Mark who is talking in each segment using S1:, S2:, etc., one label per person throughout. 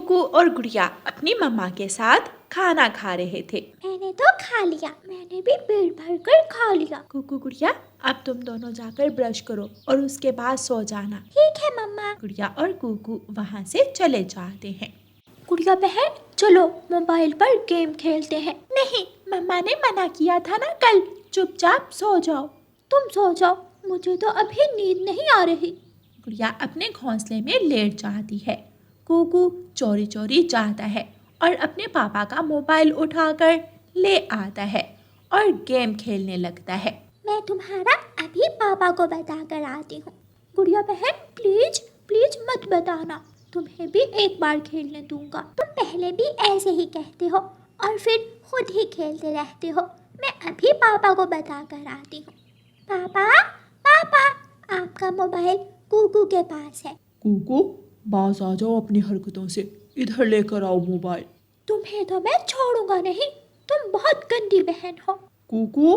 S1: कुकू और गुड़िया अपनी मम्मा के साथ खाना खा रहे थे।
S2: मैंने तो खा लिया, मैंने भी पेट भर कर खा लिया।
S1: कुकू गुड़िया, अब तुम दोनों जाकर ब्रश करो और उसके बाद सो जाना।
S2: ठीक है मम्मा।
S1: गुड़िया और कुकू वहाँ से चले जाते हैं।
S2: गुड़िया बहन, चलो मोबाइल पर गेम खेलते हैं।
S1: नहीं, मम्मा ने मना किया था ना कल, चुपचाप सो जाओ।
S2: तुम सो जाओ, मुझे तो अभी नींद नहीं आ रही।
S1: गुड़िया अपने घोंसले में लेट जाती है। कुकू चोरी चोरी जाता है और अपने पापा का मोबाइल उठाकर ले आता है और गेम खेलने लगता है।
S2: मैं तुम्हारा अभी पापा को बता कर आती हूँ। गुड़िया बहन, प्लीज प्लीज मत बताना, तुम्हें भी एक बार खेलने दूंगा। तुम पहले भी ऐसे ही कहते हो और फिर खुद ही खेलते रहते हो। मैं अभी पापा को बता कर आती हूँ। पापा पापा, आपका मोबाइल कुकू के पास है।
S3: कुकू, बाज आ जाओ अपनी हरकतों से, इधर लेकर आओ मोबाइल।
S2: तुम्हें तो मैं छोड़ूंगा नहीं, तुम बहुत गंदी बहन हो।
S3: कुकू,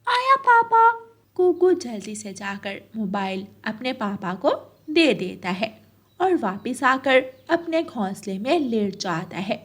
S1: आया पापा। कुकू जल्दी से जाकर मोबाइल अपने पापा को दे देता है और वापस आकर अपने घोंसले में लेट जाता है।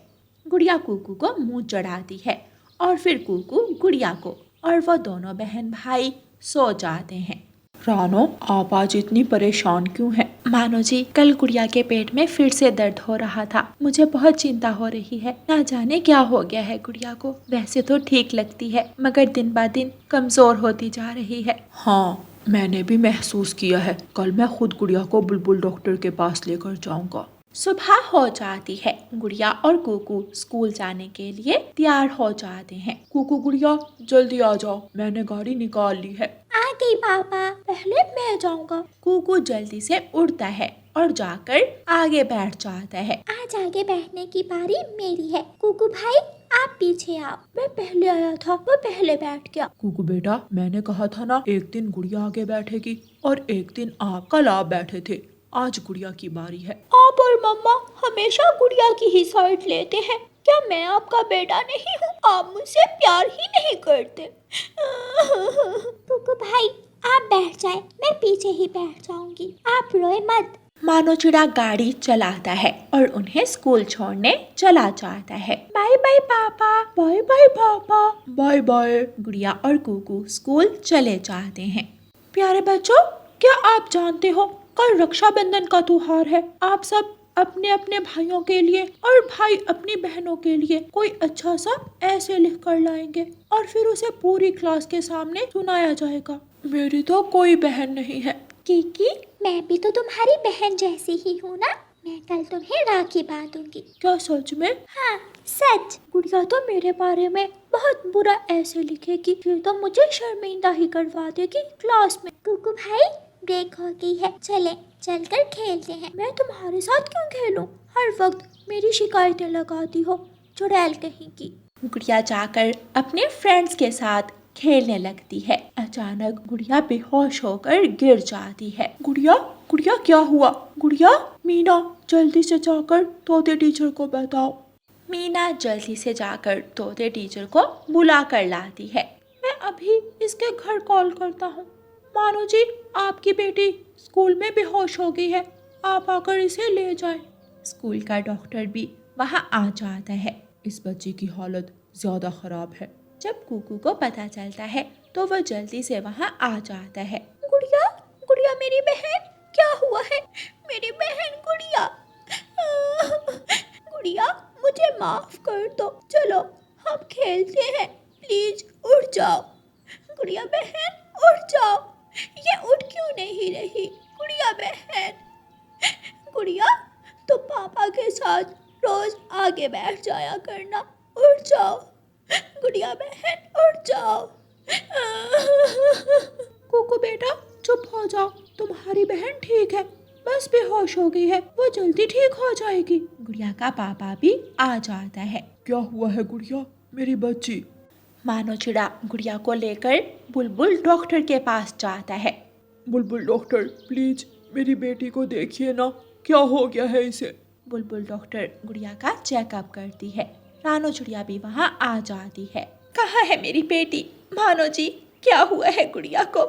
S1: गुड़िया कुकू को मुंह चढ़ाती है और फिर कुकू गुड़िया को, और वो दोनों बहन भाई सो जाते हैं।
S3: रानो, आप आज इतनी परेशान क्यों हैं?
S1: मानो जी, कल गुड़िया के पेट में फिर से दर्द हो रहा था। मुझे बहुत चिंता हो रही है, ना जाने क्या हो गया है गुड़िया को। वैसे तो ठीक लगती है, मगर दिन ब दिन कमजोर होती जा रही है।
S3: हाँ, मैंने भी महसूस किया है। कल मैं खुद गुड़िया को बुलबुल डॉक्टर के पास लेकर जाऊंगा।
S1: सुबह हो जाती है। गुड़िया और कुकू स्कूल जाने के लिए तैयार हो जाते हैं।
S3: कुकू गुड़िया, जल्दी आ जाओ, मैंने गाड़ी निकाल ली है।
S2: आ गई पापा, पहले मैं जाऊंगा।
S1: कुकू जल्दी से उठता है और जाकर आगे बैठ जाता है।
S2: आज आगे बैठने की बारी मेरी है। कुकू भाई, आप पीछे आओ। मैं पहले आया था, वो पहले बैठ गया।
S3: कुकू बेटा, मैंने कहा था ना, एक दिन गुड़िया आगे बैठेगी और एक दिन आप। कल आप बैठे थे, आज गुड़िया की बारी है।
S2: आप और मम्मा हमेशा गुड़िया की ही साइड लेते हैं। क्या मैं आपका बेटा नहीं हूँ? आप मुझसे प्यार ही नहीं करते। कुकू भाई, आप बैठ जाए, मैं पीछे ही बैठ जाऊंगी। आप रोए मत।
S1: मानो चिड़ा गाड़ी चलाता है और उन्हें स्कूल छोड़ने चला जाता है। बाय बाय पापा।
S3: बाय बाय पापा। Bye bye.
S1: गुड़िया और कुकू स्कूल चले जाते हैं। प्यारे बच्चों, क्या आप जानते हो कल रक्षाबंधन का त्योहार है। आप सब अपने अपने भाइयों के लिए और भाई अपनी बहनों के लिए कोई अच्छा सा ऐसे लिख कर लाएंगे और फिर उसे पूरी क्लास के सामने सुनाया जाएगा।
S3: मेरी तो कोई बहन नहीं है।
S2: किकी, मैं भी तो तुम्हारी बहन जैसी ही हूँ ना। मैं कल तुम्हें राखी बांधूंगी।
S3: क्या सच में?
S2: हाँ, सच। गुड़िया तो मेरे बारे में बहुत बुरा ऐसे लिखेगी, फिर तो मुझे शर्मिंदा ही करवा देगी क्लास में। कुकू भाई, ब्रेक हो गई है, चलकर खेलते हैं। मैं तुम्हारे साथ क्यों खेलूं? हर वक्त मेरी शिकायतें लगाती हो, चुड़ैल कहीं की।
S1: गुड़िया जाकर अपने फ्रेंड्स के साथ खेलने लगती है। अचानक गुड़िया बेहोश होकर गिर जाती है।
S3: गुड़िया, गुड़िया क्या हुआ? गुड़िया, मीना, जल्दी से जाकर तोते टीचर को बताओ।
S1: मीना जल्दी से जाकर तोते टीचर को बुला कर लाती है।
S3: मैं अभी इसके घर कॉल करता हूँ। मानो जी, आपकी बेटी स्कूल में बेहोश हो गई है, आप आकर इसे ले जाएं।
S1: स्कूल का डॉक्टर भी वहाँ आ जाता है।
S3: इस बच्चे की हालत ज्यादा खराब है।
S1: जब कुकू को पता चलता है तो वह जल्दी से वहाँ आ जाता है।
S2: गुड़िया, गुड़िया मेरी बहन, क्या हुआ है? मेरी बहन गुड़िया। गुड़िया, मुझे माफ कर दो, चलो हम खेलते हैं, प्लीज उठ जाओ। गुड़िया बहन, उठ जाओ। ये उठ क्यों नहीं रही? गुड़िया बहन, गुड़िया, तो पापा के साथ रोज आगे बैठ जाया करना। उठ जाओ गुड़िया बहन, उठ जाओ।
S3: कुकू बेटा, चुप हो जाओ, तुम्हारी बहन ठीक है, बस बेहोश हो गई है, वो जल्दी ठीक हो जाएगी।
S1: गुड़िया का पापा भी आ जाता है।
S3: क्या हुआ है गुड़िया, मेरी बच्ची?
S1: मानो चिड़ा गुड़िया को लेकर बुलबुल डॉक्टर के पास जाता है।
S3: बुलबुल डॉक्टर, प्लीज मेरी बेटी को देखिए ना, क्या हो गया है इसे?
S1: बुलबुल डॉक्टर गुड़िया का चेकअप करती है। रानो चिड़िया भी वहाँ आ जाती है। कहाँ है मेरी बेटी? मानो जी, क्या हुआ है गुड़िया को?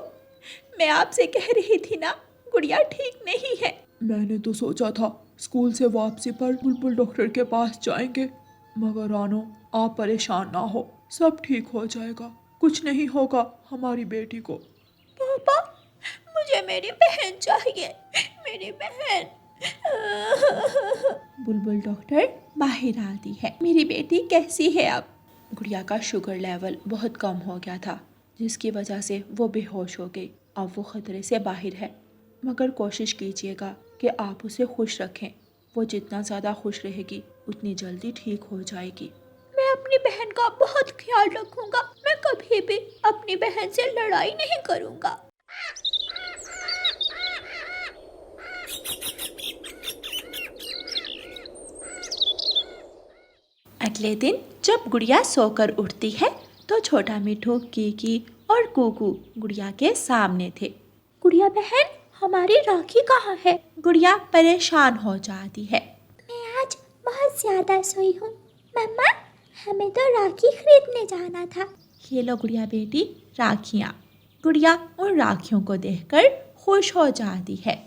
S1: मैं आपसे कह रही थी ना, गुड़िया ठीक नहीं है।
S3: मैंने तो सोचा था स्कूल से वापसी पर बुलबुल डॉक्टर के पास जाएंगे। मगर रानो, आप परेशान ना हो, सब ठीक हो जाएगा, कुछ नहीं होगा हमारी बेटी को।
S2: पापा, मुझे मेरी बहन चाहिए, मेरी बहन।
S1: बुलबुल डॉक्टर बाहर आती है। मेरी बेटी कैसी है अब? गुड़िया का शुगर लेवल बहुत कम हो गया था, जिसकी वजह से वो बेहोश हो गई। अब वो खतरे से बाहर है, मगर कोशिश कीजिएगा कि आप उसे खुश रखें। वो जितना ज़्यादा खुश रहेगी उतनी जल्दी ठीक हो जाएगी।
S2: मैं अपनी बहन का बहुत ख्याल रखूंगा। मैं कभी भी अपनी बहन से लड़ाई नहीं करूंगा।
S1: अगले दिन जब गुड़िया सोकर उठती है तो छोटा मिठू, कीकी और कूकू गुड़िया के सामने थे।
S2: गुड़िया बहन, हमारी राखी कहाँ है?
S1: गुड़िया परेशान हो जाती है।
S2: मैं आज बहुत ज्यादा सोई हूँ। मम्मा, हमें तो राखी खरीदने जाना था।
S1: ये लो गुड़िया बेटी राखियाँ। गुड़िया उन राखियों को देखकर खुश हो जाती है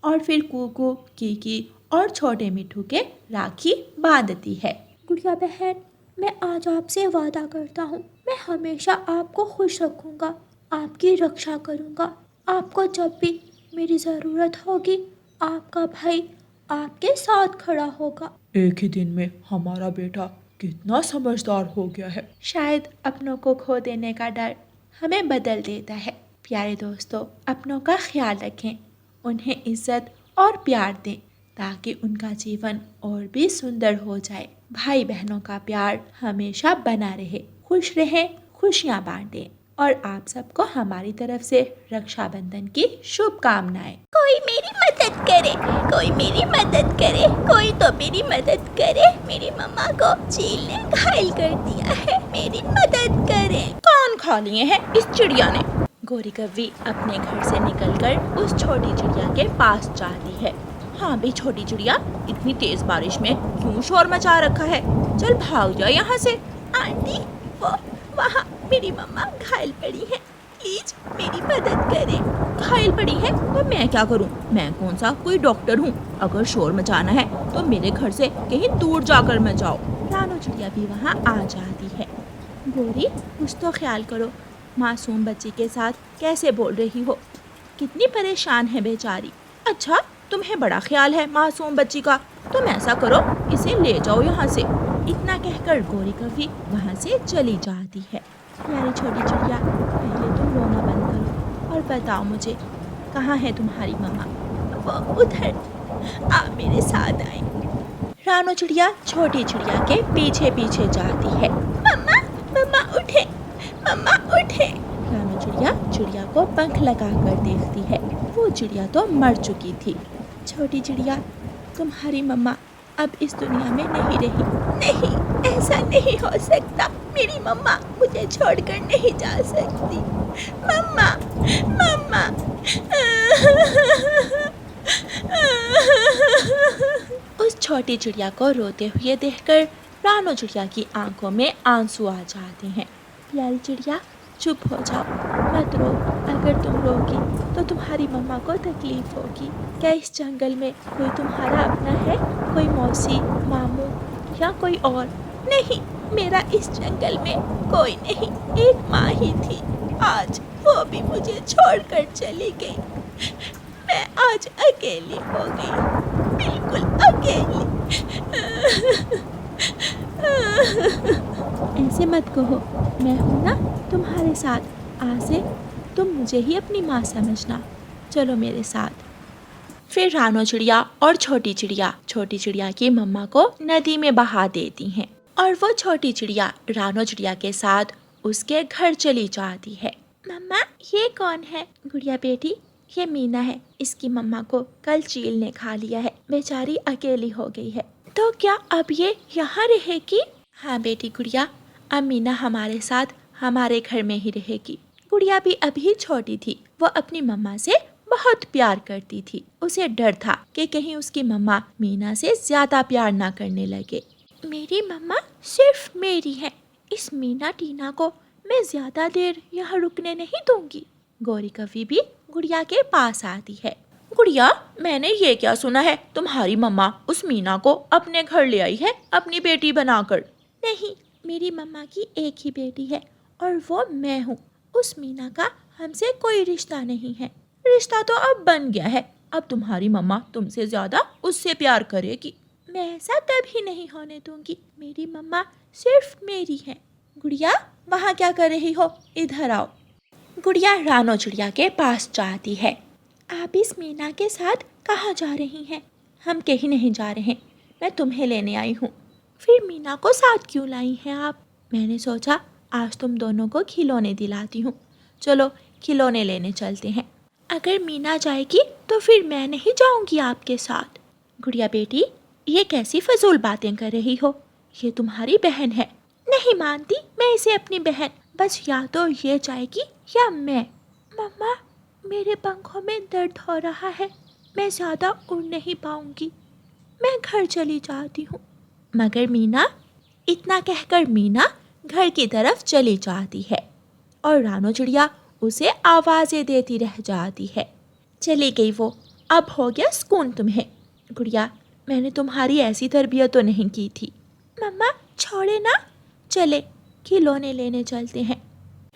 S1: और फिर कूकू, कीकी और छोटे मिठू के राखी बांधती है।
S2: गुड़िया बहन, मैं आज आपसे वादा करता हूँ, मैं हमेशा आपको खुश रखूँगा, आपकी रक्षा करूँगा। आपको जब भी मेरी ज़रूरत होगी, आपका भाई आपके साथ खड़ा होगा।
S3: एक ही दिन में हमारा बेटा कितना समझदार हो गया है।
S1: शायद अपनों को खो देने का डर हमें बदल देता है। प्यारे दोस्तों, अपनों का ख्याल रखें, उन्हें इज्जत और प्यार दें ताकि उनका जीवन और भी सुंदर हो जाए। भाई बहनों का प्यार हमेशा बना रहे। खुश रहें, खुशियाँ बांटें और आप सबको हमारी तरफ से रक्षाबंधन की शुभकामनाएं।
S2: कोई मेरी मदद करे, कोई मेरी मदद करे, कोई तो मेरी मदद करे। मेरी मम्मा को चील ने घायल कर दिया है, मेरी मदद करे।
S1: कान खा लिए हैं इस चिड़िया ने। गोरी कव्वी अपने घर से निकलकर उस छोटी चिड़िया के पास जाती है। हाँ बे छोटी चिड़िया, इतनी तेज बारिश में क्यों शोर मचा रखा है? चल भाग जा यहाँ से।
S2: आंटी, वो वहाँ मेरी मम्मा घायल पड़ी है, प्लीज मेरी मदद करें।
S1: घायल पड़ी है तो मैं क्या करूं? मैं कौन सा कोई डॉक्टर हूं? अगर शोर मचाना है तो मेरे घर से कहीं दूर जाकर मचाओ। रानो चिड़िया भी वहाँ आ जाती है। गोरी, कुछ तो ख्याल करो, मासूम बच्ची के साथ कैसे बोल रही हो? कितनी परेशान है बेचारी। अच्छा, तुम्हें बड़ा ख्याल है मासूम बच्ची का? तुम ऐसा करो, इसे ले जाओ यहाँ से। इतना कहकर गोरी कव्वी वहाँ से चली जाती है। प्यारी छोटी चिड़िया, पहले तुम रोना बंद करो और बताओ मुझे, कहाँ है तुम्हारी मम्मा?
S2: वो उधर, आप मेरे साथ आए।
S1: रानो चिड़िया छोटी चिड़िया के पीछे पीछे जाती है।
S2: मम्मा, मम्मा उठे, मम्मा उठे।
S1: रानो चिड़िया चिड़िया को पंख लगाकर देखती है। वो चिड़िया तो मर चुकी थी। छोटी चिड़िया, तुम्हारी मम्मा अब इस दुनिया में नहीं रही।
S2: नहीं, ऐसा नहीं हो सकता। मेरी मम्मा मुझे छोड़कर नहीं जा सकती। मम्मा, मम्मा।
S1: उस छोटी चिड़िया को रोते हुए देखकर रानो चिड़िया की आंखों में आंसू आ जाते हैं। प्यारी चिड़िया, चुप हो जाओ, मत रो। अगर तुम रोगी तो तुम्हारी मम्मा को तकलीफ होगी। क्या इस जंगल में कोई तुम्हारा अपना है? कोई मौसी, मामू या कोई और?
S2: नहीं, मेरा इस जंगल में कोई नहीं, एक माँ ही थी। आज वो भी मुझे छोड़कर चली गई। मैं आज अकेली हो गई, बिल्कुल अकेली।
S1: ऐसे मत कहो, मैं हूँ ना तुम्हारे साथ। आज से तुम मुझे ही अपनी माँ समझना। चलो मेरे साथ। फिर रानो चिड़िया और छोटी चिड़िया की मम्मा को नदी में बहा देती हैं और वो छोटी चिड़िया रानो चिड़िया के साथ उसके घर चली जाती है। मम्मा, ये कौन है? गुड़िया बेटी, ये मीना है। इसकी मम्मा को कल चील ने खा लिया है, बेचारी अकेली हो गई है। तो क्या अब ये यहाँ रहेगी? हाँ बेटी गुड़िया, अब मीना हमारे साथ हमारे घर में ही रहेगी। गुड़िया भी अभी छोटी थी, वो अपनी मम्मा से बहुत प्यार करती थी। उसे डर था कि कहीं उसकी मम्मा मीना से ज्यादा प्यार ना करने लगे। मेरी मम्मा सिर्फ मेरी है, इस मीना टीना को मैं ज्यादा देर यहाँ रुकने नहीं दूंगी। गोरी कव्वी भी गुड़िया के पास आती है। गुड़िया, मैंने ये क्या सुना है, तुम्हारी मम्मा उस मीना को अपने घर ले आई है अपनी बेटी बनाकर।
S2: नहीं, मेरी मम्मा की एक ही बेटी है और वो मैं हूँ। उस मीना का हमसे कोई रिश्ता नहीं है।
S1: रिश्ता तो अब बन गया है, अब तुम्हारी मम्मा तुमसे ज्यादा उससे प्यार करेगी।
S2: मैं ऐसा कभी नहीं होने दूंगी। मेरी मम्मा सिर्फ मेरी है।
S1: गुड़िया, वहाँ क्या कर रही हो, इधर आओ। गुड़िया रानो चिड़िया के पास जाती है।
S2: आप इस मीना के साथ कहाँ जा रही हैं?
S1: हम कहीं नहीं जा रहे, मैं तुम्हें लेने आई हूँ।
S2: फिर मीना को साथ क्यों लाई हैं आप?
S1: मैंने सोचा आज तुम दोनों को खिलौने दिलाती हूँ, चलो खिलौने लेने चलते हैं।
S2: अगर मीना जाएगी तो फिर मैं नहीं जाऊंगी आपके साथ।
S1: गुड़िया बेटी, ये कैसी फजूल बातें कर रही हो, ये तुम्हारी बहन है।
S2: नहीं मानती मैं इसे अपनी बहन। बस या तो ये जाएगी या मैं। मम्मा, मेरे पंखों में दर्द हो रहा है, मैं ज़्यादा उड़ नहीं पाऊंगी, मैं घर चली जाती हूँ।
S1: मगर मीना, इतना कहकर मीना घर की तरफ चली जाती है और रानो चिड़िया उसे आवाज़ें देती रह जाती है। चली गई वो, अब हो गया सुकून तुम्हें। गुड़िया, मैंने तुम्हारी ऐसी तरबियत तो नहीं की थी।
S2: मम्मा छोड़े ना,
S1: चले खिलौने लेने चलते हैं।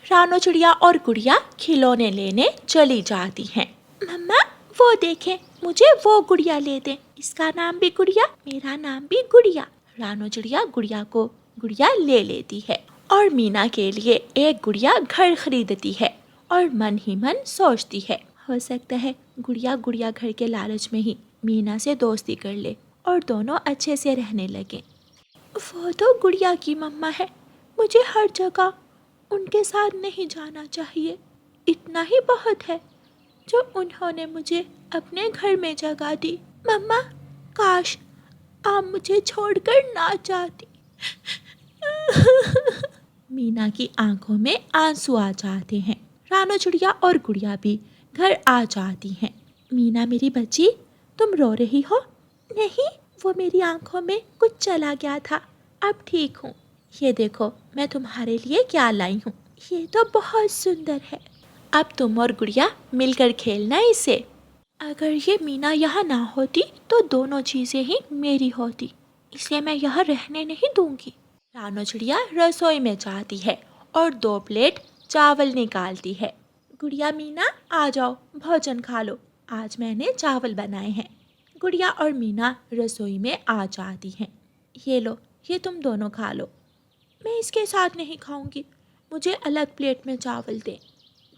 S1: रानो चिड़िया और गुड़िया खिलौने लेने चली जाती हैं।
S2: मम्मा वो देखें, मुझे वो गुड़िया ले दें। इसका नाम भी गुड़िया, मेरा नाम भी गुड़िया।
S1: रानो चिड़िया गुड़िया को गुड़िया ले लेती है और मीना के लिए एक गुड़िया घर खरीदती है और मन ही मन सोचती है, हो सकता है गुड़िया गुड़िया घर के लालच में ही मीना से दोस्ती कर ले और दोनों अच्छे से रहने लगे।
S2: वो तो गुड़िया की मम्मा है, मुझे हर जगह उनके साथ नहीं जाना चाहिए। इतना ही बहुत है जो उन्होंने मुझे अपने घर में जगह दी। मम्मा, काश आप मुझे छोड़कर ना जाती।
S1: मीना की आंखों में आंसू आ जाते हैं। रानो चिड़िया और गुड़िया भी घर आ जाती हैं। मीना मेरी बच्ची, तुम रो रही हो?
S2: नहीं, वो मेरी आंखों में कुछ चला गया था, अब ठीक हूँ।
S1: ये देखो मैं तुम्हारे लिए क्या लाई हूँ।
S2: ये तो बहुत सुंदर है।
S1: अब तुम और गुड़िया मिलकर खेलना इसे।
S2: अगर ये मीना यहाँ ना होती तो दोनों चीज़ें ही मेरी होती, इसलिए मैं यहाँ रहने नहीं दूंगी।
S1: रानो चिड़िया रसोई में जाती है और 2 प्लेट चावल निकालती है। गुड़िया मीना आ जाओ, भोजन खा लो, आज मैंने चावल बनाए हैं। गुड़िया और मीना रसोई में आ जाती हैं। ये लो, ये तुम दोनों खा लो।
S2: मैं इसके साथ नहीं खाऊंगी, मुझे अलग प्लेट में चावल दें।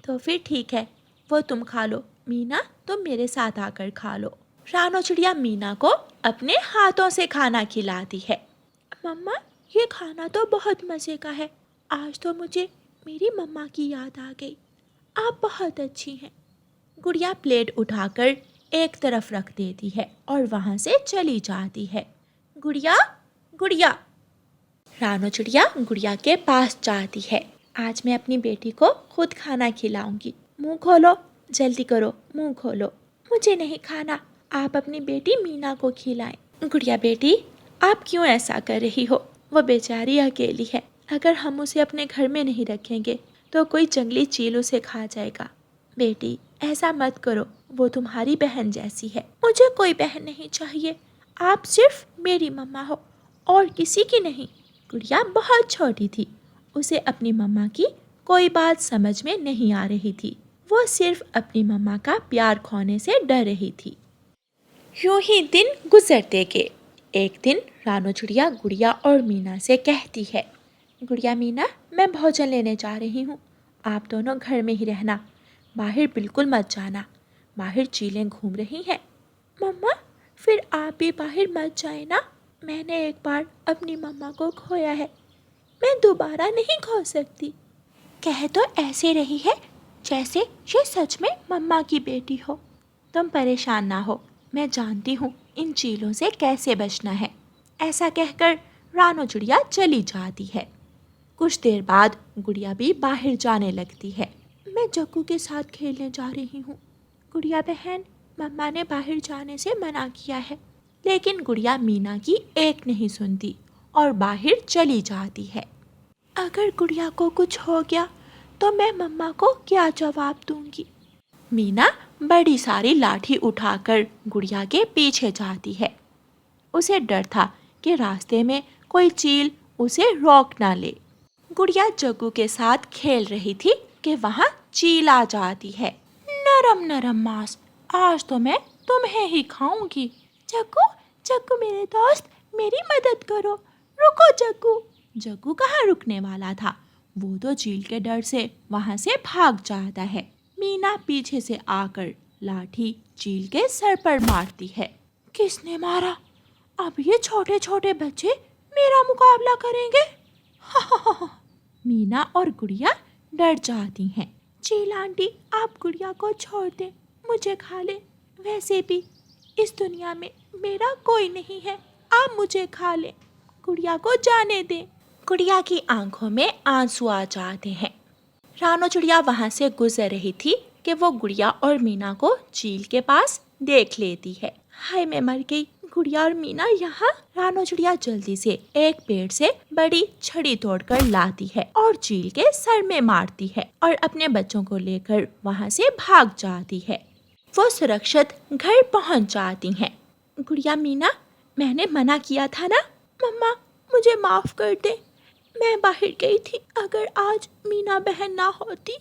S1: तो फिर ठीक है, वो तुम खा लो। मीना, तुम मेरे साथ आकर खा लो। रानो चिड़िया मीना को अपने हाथों से खाना खिलाती है।
S2: मम्मा, ये खाना तो बहुत मज़े का है। आज तो मुझे मेरी मम्मा की याद आ गई। आप बहुत अच्छी हैं।
S1: गुड़िया प्लेट उठाकर एक तरफ रख देती है और वहाँ से चली जाती है। गुड़िया, गुड़िया। रानो चिड़िया गुड़िया के पास जाती है। आज मैं अपनी बेटी को खुद खाना खिलाऊंगी। मुंह खोलो, जल्दी करो, मुंह खोलो।
S2: मुझे नहीं खाना, आप अपनी बेटी मीना को खिलाएं।
S1: गुड़िया बेटी, आप क्यों ऐसा कर रही हो? वो बेचारी अकेली है, अगर हम उसे अपने घर में नहीं रखेंगे तो कोई जंगली चील उसे खा जाएगा। बेटी, ऐसा मत करो, वो तुम्हारी बहन जैसी है।
S2: मुझे कोई बहन नहीं चाहिए, आप सिर्फ मेरी मम्मा हो और किसी की नहीं।
S1: गुड़िया बहुत छोटी थी, उसे अपनी मम्मा की कोई बात समझ में नहीं आ रही थी। वो सिर्फ अपनी मम्मा का प्यार खोने से डर रही थी। यूं ही दिन गुजरते गए। एक दिन रानो चिड़िया गुड़िया और मीना से कहती है, गुड़िया मीना, मैं भोजन लेने जा रही हूँ, आप दोनों घर में ही रहना, बाहर बिल्कुल मत जाना, बाहर चीलें घूम रही हैं।
S2: मम्मा, फिर आप भी बाहर मत जाए ना, मैंने एक बार अपनी मम्मा को खोया है, मैं दोबारा नहीं खो सकती। कह तो ऐसे रही है जैसे ये सच में मम्मा की बेटी हो।
S1: तुम परेशान ना हो, मैं जानती हूँ इन चीलों से कैसे बचना है। ऐसा कहकर रानो चिड़िया चली जाती है। कुछ देर बाद गुड़िया भी बाहर जाने लगती है।
S2: मैं जग्गू के साथ खेलने जा रही हूँ। गुड़िया बहन, मम्मा ने बाहर जाने से मना किया है।
S1: लेकिन गुड़िया मीना की एक नहीं सुनती और बाहर चली जाती है।
S2: अगर गुड़िया को कुछ हो गया तो मैं मम्मा को क्या जवाब दूंगी?
S1: मीना बड़ी सारी लाठी उठाकर गुड़िया के पीछे जाती है। उसे डर था कि रास्ते में कोई चील उसे रोक ना ले। गुड़िया जग्गू के साथ खेल रही थी कि वहाँ चील आ जाती है। नरम नरम मांस, आज तो मैं तुम्हें ही खाऊंगी।
S2: जग्गू, जग्गू मेरे दोस्त, मेरी मदद करो। रुको जग्गू।
S1: जग्गू कहाँ रुकने वाला था, वो तो चील के डर से वहाँ से भाग जाता है। मीना पीछे से आकर लाठी चील के सर पर मारती है।
S2: किसने मारा? अब ये छोटे छोटे बच्चे मेरा मुकाबला करेंगे।
S1: मीना और गुड़िया डर जाती हैं।
S2: चील आंटी, आप गुड़िया को छोड़ दें, मुझे खा ले। वैसे भी इस दुनिया में मेरा कोई नहीं है, आप मुझे खा ले। गुड़िया को जाने दें।
S1: गुड़िया की आंखों में आंसू आ जाते हैं। रानो चिड़िया वहाँ से गुजर रही थी कि वो गुड़िया और मीना को चील के पास देख लेती है।
S2: हाय, मैं मर गई। गुड़िया और मीना यहाँ।
S1: रानो चिड़िया जल्दी से एक पेड़ से बड़ी छड़ी तोड़कर लाती है और चील के सर में मारती है और अपने बच्चों को लेकर वहाँ से भाग जाती है। वो सुरक्षित घर पहुँच जाती हैं।
S2: गुड़िया, मीना, मैंने मना किया था ना। मम्मा, मुझे माफ कर दे, मैं बाहर गई थी। अगर आज मीना बहन ना होती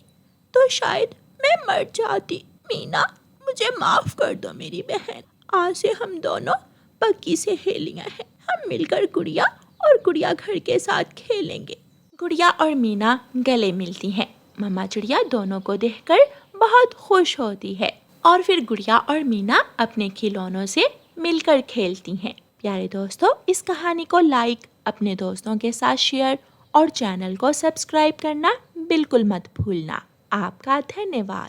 S2: तो शायद मैं मर जाती। मीना, मुझे माफ कर दो मेरी बहन। आज से हम दोनों पक्की सहेलियां हैं। हम मिलकर गुड़िया और गुड़िया घर के साथ खेलेंगे।
S1: गुड़िया और मीना गले मिलती हैं। मम्मा चिड़िया दोनों को देखकर बहुत खुश होती है और फिर गुड़िया और मीना अपने खिलौनों से मिलकर खेलती हैं। प्यारे दोस्तों, इस कहानी को लाइक, अपने दोस्तों के साथ शेयर और चैनल को सब्सक्राइब करना बिल्कुल मत भूलना। आपका धन्यवाद।